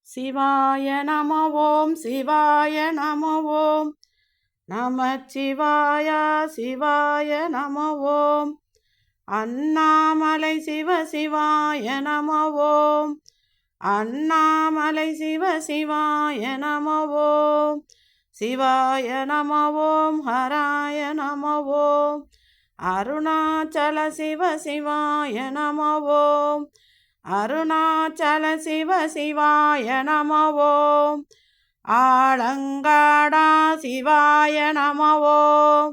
சிவாய நம ஓம் சிவாய நம ஓம் நமச்சிவாய சிவாய நம ஓம் அண்ணாமலை சிவ சிவாய நம ஓம் அண்ணாமலை சிவ சிவாய நம ஓம் சிவாய நம ஓம் ஹராய நம ஓம் அருணாச்சல சிவ சிவாய நம ஓம் அருணாச்சல சிவ சிவாய நம ஓம் ஆலங்காடா சிவாய நம ஓம்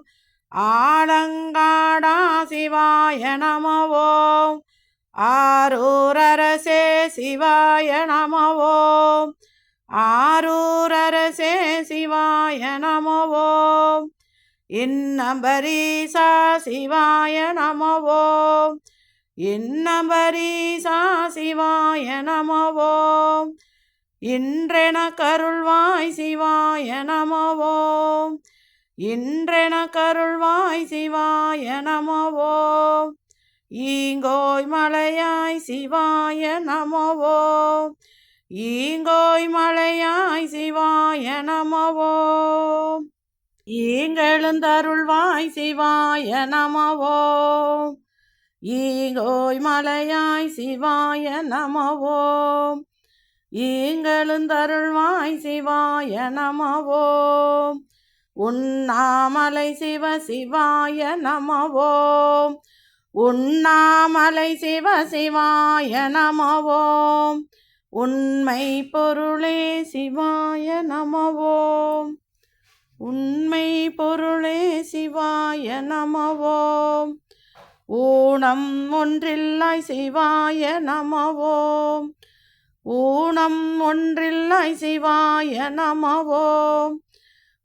ஆலங்காடா சிவாய நம ஓம் ஆரூரரசே சிவாய நம ஓம் ஆரூரரசே சிவாய நம ஓம் இன்னம்பரீசா சிவாய நம ஓம் இன்னம்பரீசா சிவாய நம ஓம் இன்றென கருள்வாய் சிவாய நம ஓம் இன்றென கருள்வாய் சிவாய நம ஓம் ஈங்கோய் மலையாய் சிவாய நம ஓம் ஈங்கோய் மலையாய் சிவாய நம ஓம் ஈங்கெழுந்தருள்வாய் சிவாய நம ஓம் ஈங்கோய் மலையாய் சிவாய நம ஓம் ஈங்கெழுந்தருள்வாய் சிவாய நம ஓம் உண்ணாமலை சிவ சிவாய நம ஓம் உண்ணாமலை சிவ சிவாய நம ஓம் உண்மை பொருளே சிவாய நம ஓம் உண்மை பொருளே சிவாய நம ஓம் ஊனம் ஒன்றில்லாய் சிவாய நம ஓம் ஊனம் ஒன்றில்லாய் சிவாய நம ஓம்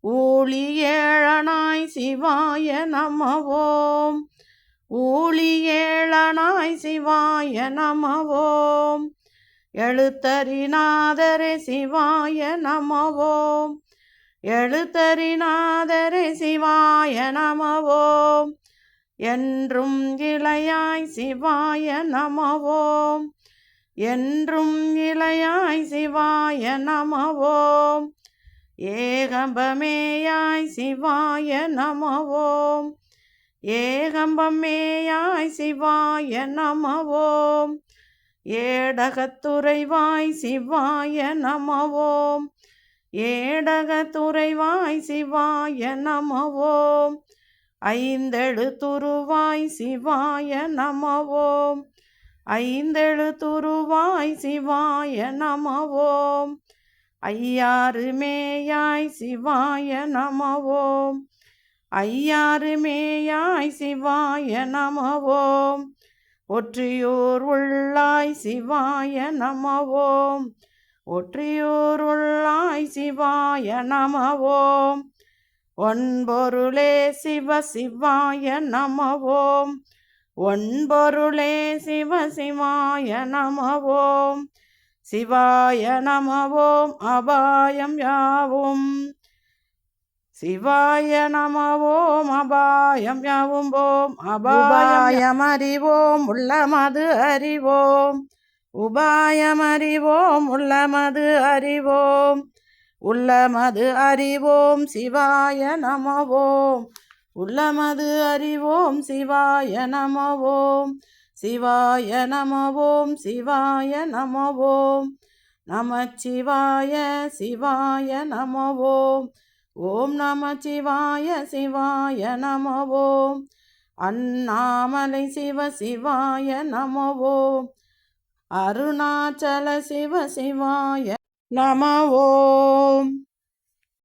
ஊழியேழனாய் சிவாய நம ஓம் ஊழியேழனாய் சிவாய நம ஓம் எழுத்தறிநாதரே சிவாய நம ஓம் எழுத்தறிநாதரே சிவாய நம ஓம் என்றும் இளையாய் சிவாய நம ஓம் என்றும் இளையாய் சிவாய நம ஓம் ஏகம்பமேயாய் சிவாய நம ஓம் ஏகம்பமேயாய் சிவாய நம ஓம் ஏடகத்துறைவாய் சிவாய நம ஓம் ஏடகத்துறைவாய் சிவாய நம ஓம் ஐந்தெழுத்துருவாய் சிவாய நம ஓம் ஐந்தெழுத்துருவாய் சிவாய நம ஓம் ஐயாறு மேயாய் சிவாய நம ஓம் ஐயாறு மேயாய் சிவாய நம ஓம் ஒற்றியூர் உள்ளாய் சிவாய நம ஓம் ஒற்றியூர் உள்ளாய் சிவாய நம ஓம் ஒன்பொருளே சிவ சிவாய நம ஓம் ஒன்பொருளே சிவ சிவாய நம ஓம் சிவாய நம ஓம் அபாயம் யாவும் சிவாய நம ஓம் அபாயம் யாவும் ஓம் அபாயம் அறிவோம் உள்ளமது அறிவோம் உபாயம் அறிவோம் உள்ளமது அறிவோம் உள்ளமது அறிவோம் சிவாய நம ஓம் உள்ளமது அறிவோம் சிவாய நம ஓம் சிவாய நம ஓம் சிவாய நம ஓம் நமச்சிவாய சிவாய நம ஓம் ஓம் நமச்சிவாய சிவாய நம ஓம் அண்ணாமலை சிவ சிவாய நம ஓம் அருணாச்சல சிவ சிவாய நம ஓம்.